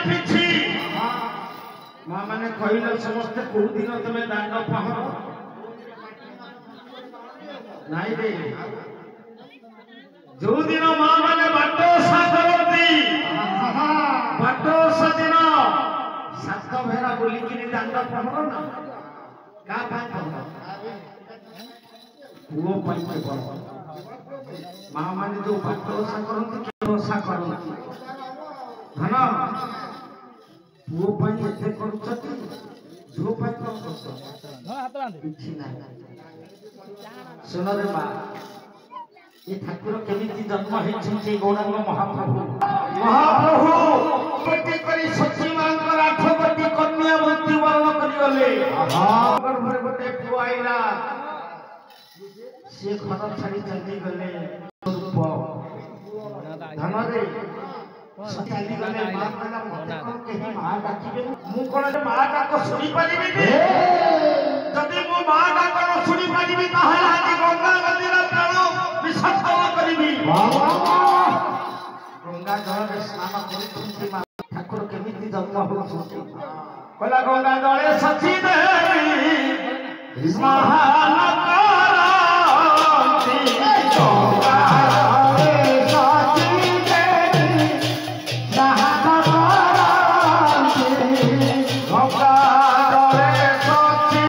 पिछि माँ माने कहले समस्त को दिन तमे दांड पहर नाई रे जो दिन माँ माने बाटोसा करती बाटोसा दिन सात भेरा बोली कि दांड पहर ना का पाई पहर वो पाई पहर माँ माने जो बाटोसा करती के ओसा करती धन पुओ पाई एते करूछती जो पाई करूछ किछि ना सुन रे बा ये ठाकुर केमिति जन्म हेछि गौरांग महाप्रभु महाप्रभु कोटि करी सची मांकर 8 कोटि कन्या मृत्यु वर्ण करी गले गर्भरे गोटे पुओ आइला से घर छाड़ी चली गले रूप धन रे सचाली गले मां कहला मते कोन केही मां डाकिबे मु कोन मां डाक सुनी पारिबी जदि मु मां डाक न सुनी पारिबी ताहाले आदि गंगा नदीर प्राण विसर्जन करिबी गंगा जल रे स्नान करिथि मां ठाकुर केमिति जन्म होछि कहला गंगा जले सची देवी महान